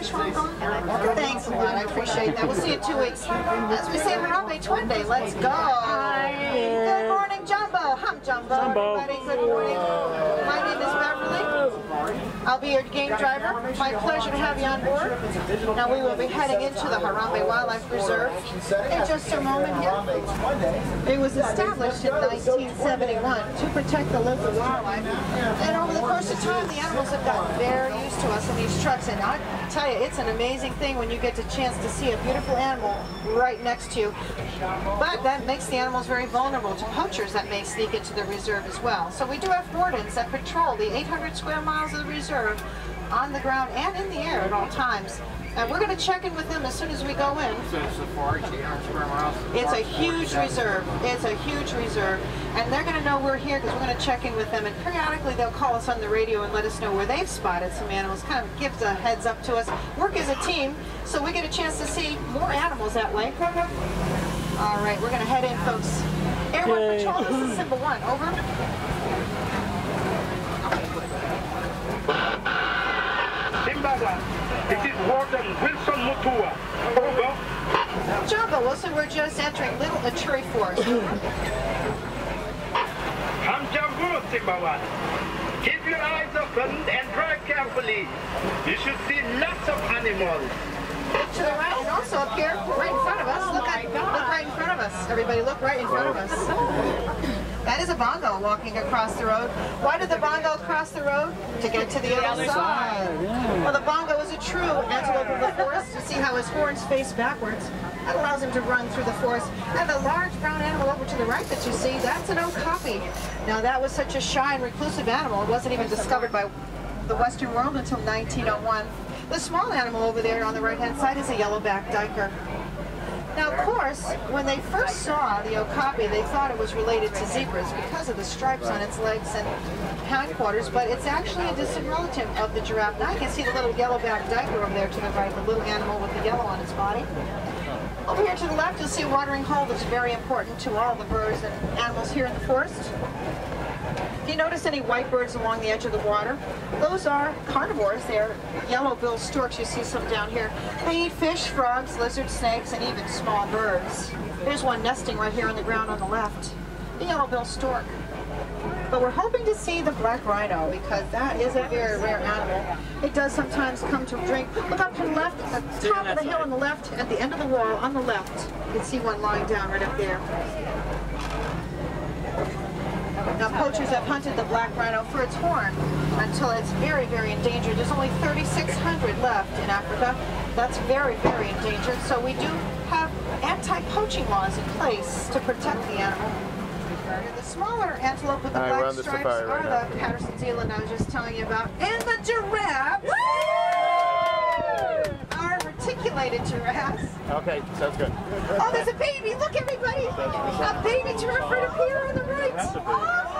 finish where I'm going? Thanks a lot. I appreciate that. We'll see you in 2 weeks. As we say, Harambe Twin Day. Let's go. Hi. Good morning, Jumbo. Jumbo. Everybody, good morning. My name is Beverly. I'll be your game driver. My pleasure to have you on board. Now we will be heading into the Harambe Wildlife Reserve in just a moment here. It was established in 1971 to protect the local wildlife. And over the course of time, the animals have gotten very used to us in these trucks. And I tell you, it's an amazing thing when you get the chance to see a beautiful animal right next to you. But that makes the animals very vulnerable to poachers that may sneak into the reserve as well. So we do have wardens that patrol the 800 square miles of the reserve on the ground and in the air at all times. And we're going to check in with them as soon as we go in. It's a huge reserve. It's a huge reserve. And they're going to know we're here because we're going to check in with them. And periodically they'll call us on the radio and let us know where they've spotted some animals. Kind of gives a heads up to us. Work as a team, so we get a chance to see more animals that way. All right, we're going to head in, folks. Air 1 Patrol, this is Symbol 1. Over. This is Warden Wilson Mutua. Over. Jumbo Wilson, we're just entering Little Aturi Forest. Hamjambu, Simba 1. Keep your eyes open and drive carefully. You should see lots of animals. To the right and also up here, right in front of us. Look right in front of us. Everybody look right in front of us. That is a bongo walking across the road. Why did the bongo cross the road? To get to the other side. Well, the bongo is a true antelope of the forest. You see how his horns face backwards. That allows him to run through the forest. And the large brown animal over to the right that you see, that's an okapi. Now that was such a shy and reclusive animal. It wasn't even discovered by the Western world until 1901. The small animal over there on the right-hand side is a yellowback duiker. Now, of course, when they first saw the okapi, they thought it was related to zebras because of the stripes on its legs and hindquarters, but it's actually a distant relative of the giraffe. Now you can see the little yellowback duiker over there to the right, the little animal with the yellow on its body. Over here to the left, you'll see a watering hole that's very important to all the birds and animals here in the forest. Do you notice any white birds along the edge of the water? Those are carnivores. They're yellow-billed storks. You see some down here. They eat fish, frogs, lizards, snakes, and even small birds. There's one nesting right here on the ground on the left, the yellow-billed stork. But we're hoping to see the black rhino because that is a very rare animal. It does sometimes come to drink. Look up to the left, at the top of the hill on the left, at the end of the wall on the left. You can see one lying down right up there. Now, poachers have hunted the black rhino for its horn until it's very, very endangered. There's only 3,600 left in Africa. That's very, very endangered. So we do have anti-poaching laws in place to protect the animal. The smaller antelope with the black stripes are the Patterson Zealand I was just telling you about. And the giraffes are reticulated giraffes. Okay, sounds good. Oh, there's a baby. Look, everybody. A baby giraffe right up here on the right.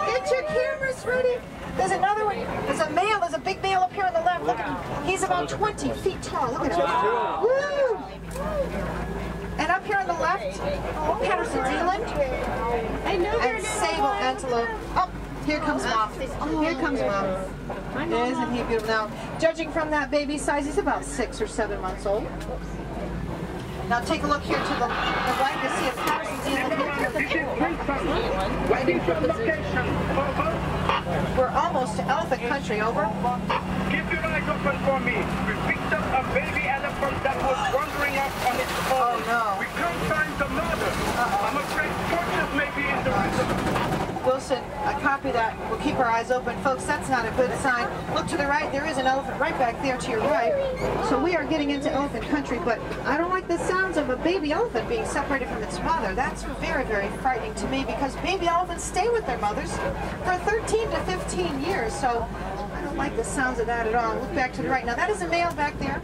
Get your cameras ready. There's another one. There's a male. There's a big male up here on the left. Look at him. He's about 20 feet tall. Look at him. Woo! And up here on the left, Patterson Zealand. And sable antelope. Oh, here comes Mom. Here comes Mom. Isn't he beautiful? Now, judging from that baby size, he's about 6 or 7 months old. Now take a look here to the right to see a Patterson Zealand. We're almost to elephant country. Over. Keep your eyes open for me. We picked up a baby elephant that was wandering off on its own. Oh no. We can't find the mother. I'm afraid torches may be in the reservoir. Wilson, I copy that. We'll keep our eyes open. Folks, that's not a good sign. Look to the right. There is an elephant right back there to your right. So we are getting into elephant country, but I don't like the sounds of a baby elephant being separated from its mother. That's very, very frightening to me because baby elephants stay with their mothers for 13 to 15 years. So I don't like the sounds of that at all. Look back to the right. Now that is a male back there.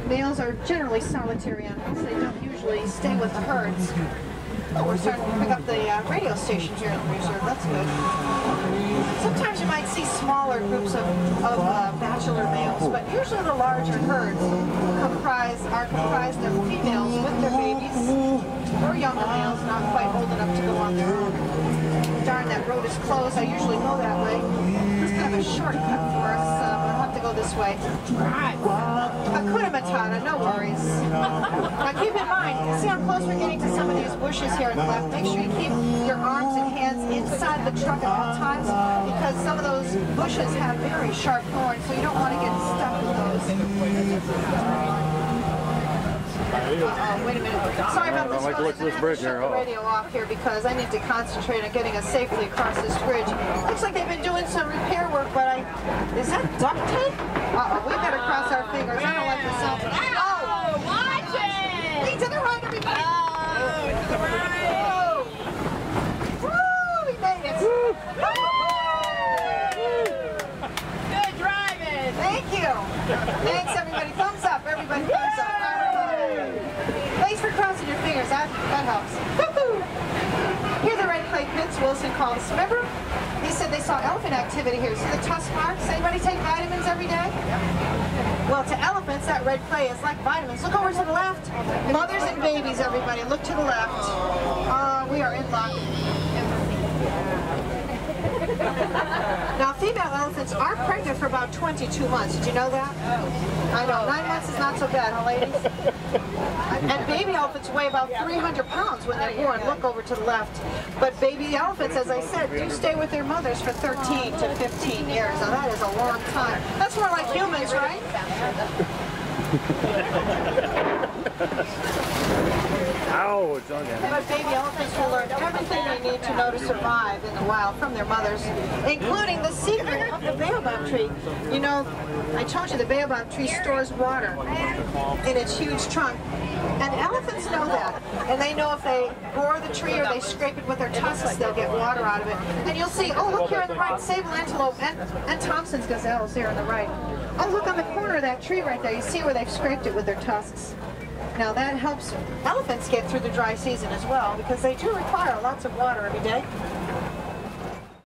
Males are generally solitary animals. They don't usually stay with the herds. Oh, we're starting to pick up the radio station here in the reserve. That's good. Sometimes you might see smaller groups of bachelor males, but usually the larger herds are comprised of females with their babies or younger males not quite old enough to go on their own. Darn, that road is closed. I usually go that way. It's kind of a shortcut for us, but I'll have to go this way. Hakuna Now keep in mind, see how close we're getting to some of these bushes here on the left. Make sure you keep your arms and hands inside the truck at all times because some of those bushes have very sharp thorns, so you don't want to get stuck with those. Wait a minute. Sorry about this. Like what's this bridge here? The radio off here because I need to concentrate on getting us safely across this bridge. Looks like they've been doing some repair work, but is that duct tape? We better cross our fingers. I don't like the sound. Oh, watch it! Lean to the right, everybody. Oh, to the right. Woo! We made it. Woo! Good driving. Thank you. Thanks, everybody. Thumbs up, everybody. Thumbs up. Thanks for crossing your fingers. That helps. Woo-hoo! Here the red clay pits Wilson called us. Remember? He said they saw elephant activity here. See the tusk marks? Anybody take vitamins every day? Well, to elephants, that red clay is like vitamins. Look over to the left. Mothers and babies, everybody. Look to the left. We are in luck. Now, female elephants are pregnant for about 22 months. Did you know that? I know. 9 months is not so bad, huh, ladies? And baby elephants weigh about 300 pounds when they're born. Look over to the left. But baby elephants, as I said, do stay with their mothers for 13 to 15 years. Now, that is a long time. That's more like humans, right? Ow, it's on there. But baby elephants will learn everything they need to know to survive in the wild from their mothers, including the secret of the baobab tree. You know, I told you the baobab tree stores water in its huge trunk. And elephants know that. And they know if they bore the tree or they scrape it with their tusks, they'll get water out of it. And you'll see, oh, look here on the right, sable antelope and Thompson's gazelles here on the right. Oh, look on the corner of that tree right there. You see where they've scraped it with their tusks. Now that helps elephants get through the dry season as well because they do require lots of water every day.